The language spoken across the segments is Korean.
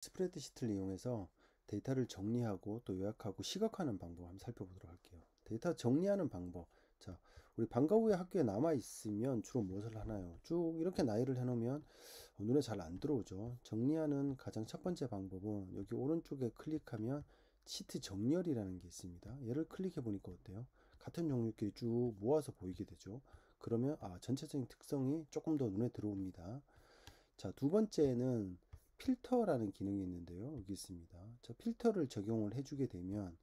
스프레드시트를 이용해서 데이터를 정리하고 또 요약하고 시각화하는 방법 한번 살펴보도록 할게요. 데이터 정리하는 방법. 자, 우리 방과 후에 학교에 남아 있으면 주로 무엇을 하나요? 쭉 이렇게 나열을 해놓으면 눈에 잘 안 들어오죠. 정리하는 가장 첫 번째 방법은 여기 오른쪽에 클릭하면 시트 정렬이라는 게 있습니다. 얘를 클릭해 보니까 어때요? 같은 종류끼리 쭉 모아서 보이게 되죠. 그러면 전체적인 특성이 조금 더 눈에 들어옵니다. 자, 두 번째는 필터라는 기능이 있는데요. 여기 있습니다. 저 필터를 적용을 해주게 되면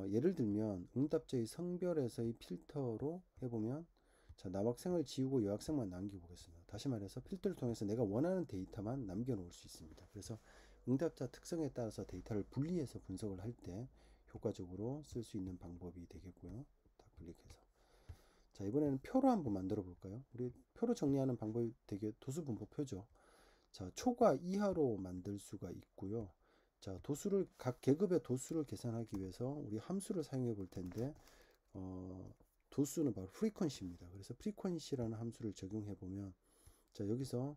예를 들면 응답자의 성별에서의 필터로 해보면, 자, 남학생을 지우고 여학생만 남겨보겠습니다. 다시 말해서 필터를 통해서 내가 원하는 데이터만 남겨놓을 수 있습니다. 그래서 응답자 특성에 따라서 데이터를 분리해서 분석을 할 때 효과적으로 쓸 수 있는 방법이 되겠고요. 다 클릭해서, 자, 이번에는 표로 한번 만들어 볼까요? 우리 표로 정리하는 방법이 되게 도수분포표죠. 자, 초과 이하로 만들 수가 있고요. 자, 각 계급의 도수를 계산하기 위해서 우리 함수를 사용해 볼 텐데, 도수는 바로 프리퀀시입니다. 그래서 프리퀀시라는 함수를 적용해 보면, 자, 여기서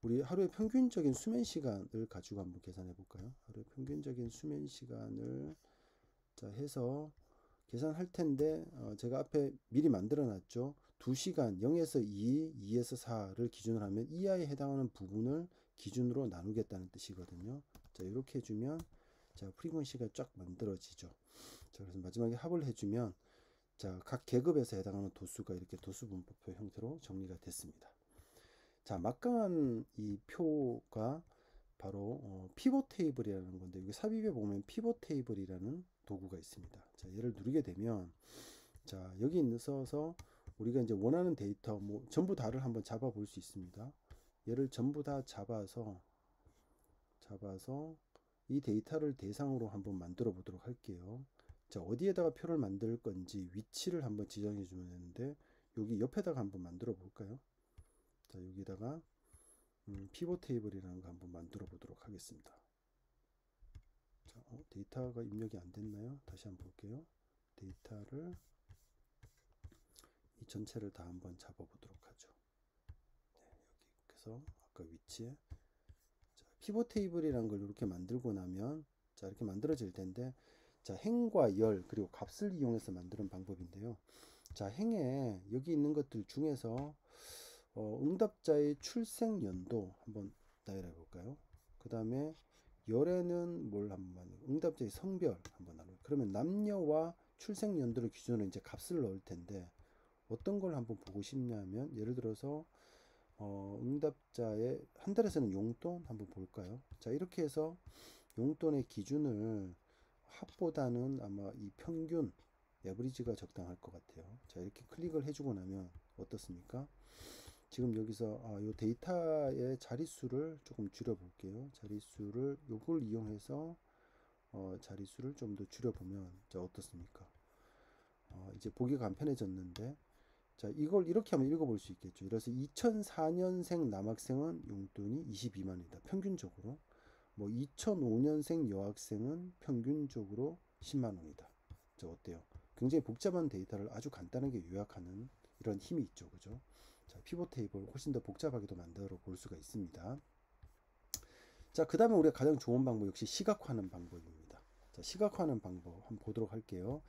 우리 하루의 평균적인 수면 시간을 가지고 한번 계산해 볼까요? 하루의 평균적인 수면 시간을, 자, 해서 계산할 텐데, 제가 앞에 미리 만들어 놨죠. 2시간 0에서 2, 2에서 4를 기준으로 하면 이하에 해당하는 부분을 기준으로 나누겠다는 뜻이거든요. 자, 이렇게 해주면, 자, 프리퀀시가 쫙 만들어지죠. 자, 그래서 마지막에 합을 해주면, 자, 각 계급에서 해당하는 도수가 이렇게 도수분포표 형태로 정리가 됐습니다. 자, 막강한 이 표가 바로 피벗 테이블이라는 건데, 여기 삽입에 보면 피벗 테이블이라는 도구가 있습니다. 자, 얘를 누르게 되면, 자, 여기 있어서 우리가 이제 원하는 데이터 뭐 전부 다를 한번 잡아 볼 수 있습니다. 얘를 전부 다 잡아서 이 데이터를 대상으로 한번 만들어 보도록 할게요. 자, 어디에다가 표를 만들 건지 위치를 한번 지정해 주면 되는데, 여기 옆에다가 한번 만들어 볼까요? 자, 여기다가 피벗 테이블이라는 거 한번 만들어 보도록 하겠습니다. 자, 데이터가 입력이 안 됐나요? 다시 한번 볼게요. 데이터를 이 전체를 다 한번 잡아 보도록 하죠. 네, 여기 그래서 아까 위치에, 자, 피벗 테이블이라는 걸 이렇게 만들고 나면, 자, 이렇게 만들어질 텐데, 자, 행과 열 그리고 값을 이용해서 만드는 방법인데요. 자, 행에 여기 있는 것들 중에서 응답자의 출생 연도 한번 나열해 볼까요? 그 다음에 열에는 뭘 한번, 응답자의 성별 한번 나눠. 그러면 남녀와 출생 연도를 기준으로 이제 값을 넣을 텐데, 어떤 걸 한번 보고 싶냐면, 예를 들어서 응답자의 한 달에서는 용돈 한번 볼까요? 자, 이렇게 해서 용돈의 기준을 합보다는 아마 이 평균 에버리지가 적당할 것 같아요. 자, 이렇게 클릭을 해주고 나면 어떻습니까? 지금 여기서 이 데이터의 자릿수를 조금 줄여 볼게요. 자릿수를 요걸 이용해서 자릿수를 좀 더 줄여보면, 자, 어떻습니까? 이제 보기가 간편해졌는데, 자, 이걸 이렇게 한번 읽어볼 수 있겠죠. 그래서 2004년생 남학생은 용돈이 22만원이다. 평균적으로. 뭐 2005년생 여학생은 평균적으로 10만원이다. 자, 어때요? 굉장히 복잡한 데이터를 아주 간단하게 요약하는 이런 힘이 있죠. 그죠? 자, 피벗 테이블 훨씬 더 복잡하게도 만들어 볼 수가 있습니다. 자, 그 다음에 우리가 가장 좋은 방법 역시 시각화하는 방법입니다. 자, 시각화하는 방법 한번 보도록 할게요.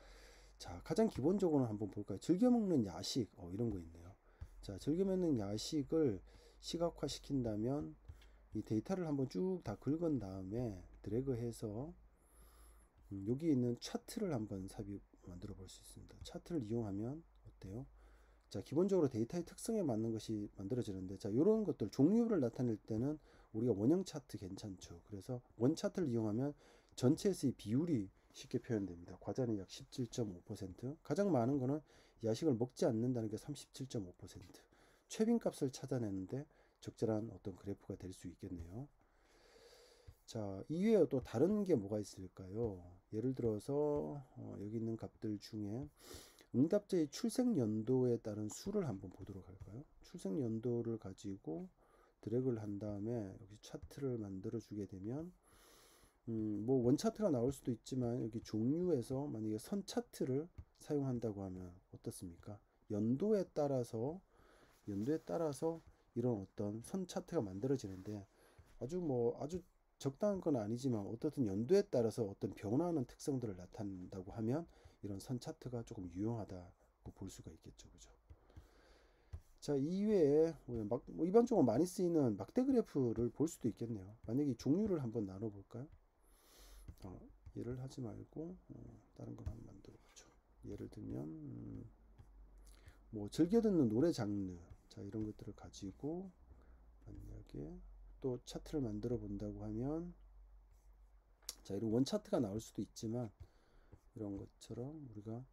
자, 가장 기본적으로 한번 볼까요? 즐겨 먹는 야식, 이런 거 있네요. 자, 즐겨 먹는 야식을 시각화 시킨다면, 이 데이터를 한번 쭉 다 긁은 다음에 드래그해서 여기 있는 차트를 한번 만들어 볼 수 있습니다. 차트를 이용하면 어때요? 자, 기본적으로 데이터의 특성에 맞는 것이 만들어지는데, 자, 이런 것들 종류를 나타낼 때는 우리가 원형 차트 괜찮죠. 그래서 원 차트를 이용하면 전체에서의 비율이 쉽게 표현됩니다. 과자는 약 17.5%, 가장 많은 거는 야식을 먹지 않는다는 게 37.5%, 최빈값을 찾아내는데 적절한 어떤 그래프가 될 수 있겠네요. 자, 이외에 또 다른 게 뭐가 있을까요? 예를 들어서 여기 있는 값들 중에 응답자의 출생 연도에 따른 수를 한번 보도록 할까요? 출생 연도를 가지고 드래그를 한 다음에 여기 차트를 만들어 주게 되면, 뭐 원 차트가 나올 수도 있지만, 여기 종류에서 만약에 선 차트를 사용한다고 하면 어떻습니까? 연도에 따라서 이런 어떤 선 차트가 만들어지는데, 아주 적당한 건 아니지만 어떻든 연도에 따라서 어떤 변화하는 특성들을 나타낸다고 하면 이런 선 차트가 조금 유용하다고 볼 수가 있겠죠. 그죠? 자, 이외에 뭐 일반적으로 많이 쓰이는 막대 그래프를 볼 수도 있겠네요. 만약에 종류를 한번 나눠볼까요? 얘를 하지 말고 다른 걸 한번 만들어 보죠. 예를 들면 뭐 즐겨 듣는 노래 장르, 자 이런 것들을 가지고 만약에 또 차트를 만들어 본다고 하면, 자 이런 원 차트가 나올 수도 있지만 이런 것처럼 우리가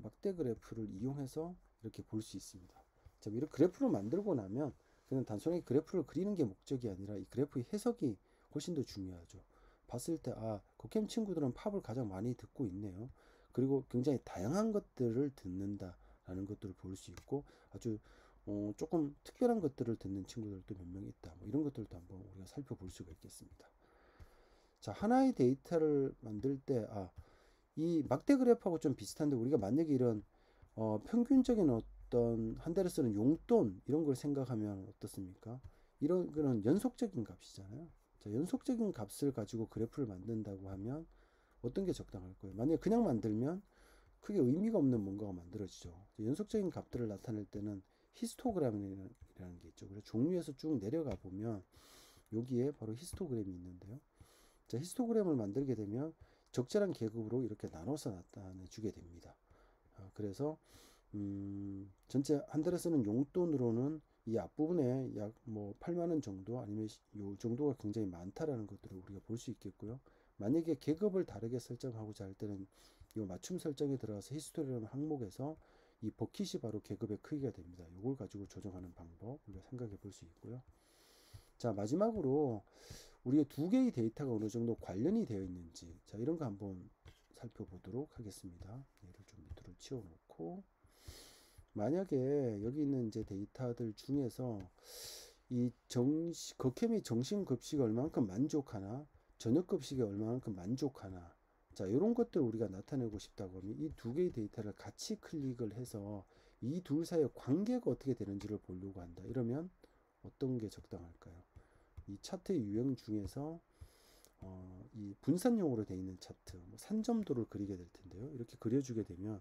막대 그래프를 이용해서 이렇게 볼 수 있습니다. 자, 이렇게 그래프를 만들고 나면 그냥 단순하게 그래프를 그리는 게 목적이 아니라 이 그래프의 해석이 훨씬 더 중요하죠. 봤을 때 고캠 친구들은 팝을 가장 많이 듣고 있네요. 그리고 굉장히 다양한 것들을 듣는다라는 것들을 볼 수 있고, 아주 조금 특별한 것들을 듣는 친구들도 몇 명 있다. 뭐 이런 것들도 한번 우리가 살펴볼 수가 있겠습니다. 자, 하나의 데이터를 만들 때 이 막대 그래프하고 좀 비슷한데, 우리가 만약에 이런 평균적인 어떤 한 달에 쓰는 용돈 이런 걸 생각하면 어떻습니까? 이런 거는 연속적인 값이잖아요. 자, 연속적인 값을 가지고 그래프를 만든다고 하면 어떤 게 적당할 거예요? 만약에 그냥 만들면 크게 의미가 없는 뭔가가 만들어지죠. 연속적인 값들을 나타낼 때는 히스토그램이라는 게 있죠. 그래서 종류에서 쭉 내려가 보면 여기에 바로 히스토그램이 있는데요. 자, 히스토그램을 만들게 되면 적절한 계급으로 이렇게 나눠서 나타내 주게 됩니다. 그래서 전체 한 달에 쓰는 용돈으로는 이 앞부분에 약 뭐 8만 원 정도, 아니면 요 정도가 굉장히 많다라는 것들을 우리가 볼 수 있겠고요. 만약에 계급을 다르게 설정하고자 할 때는 이 맞춤 설정에 들어가서 히스토리라는 항목에서 이 버킷이 바로 계급의 크기가 됩니다. 이걸 가지고 조정하는 방법 우리가 생각해 볼 수 있고요. 자, 마지막으로 우리의 두 개의 데이터가 어느 정도 관련이 되어 있는지, 자 이런 거 한번 살펴보도록 하겠습니다. 얘를 좀 밑으로 치워놓고, 만약에 여기 있는 이제 데이터들 중에서 이 거캠이 정신급식에 얼마만큼 만족하나, 저녁급식에 얼마만큼 만족하나, 자 이런 것들 우리가 나타내고 싶다고 하면 이 두 개의 데이터를 같이 클릭을 해서 이 둘 사이의 관계가 어떻게 되는지를 보려고 한다. 이러면 어떤 게 적당할까요? 이 차트의 유형 중에서 이 분산형으로 되어 있는 차트, 뭐 산점도를 그리게 될 텐데요. 이렇게 그려주게 되면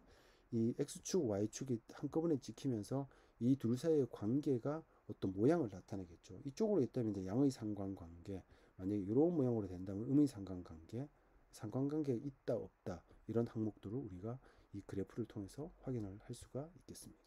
이 X축, Y축이 한꺼번에 찍히면서 이 둘 사이의 관계가 어떤 모양을 나타내겠죠. 이쪽으로 있다면 이제 양의 상관관계, 만약에 이런 모양으로 된다면 음의 상관관계, 상관관계가 있다 없다, 이런 항목들을 우리가 이 그래프를 통해서 확인을 할 수가 있겠습니다.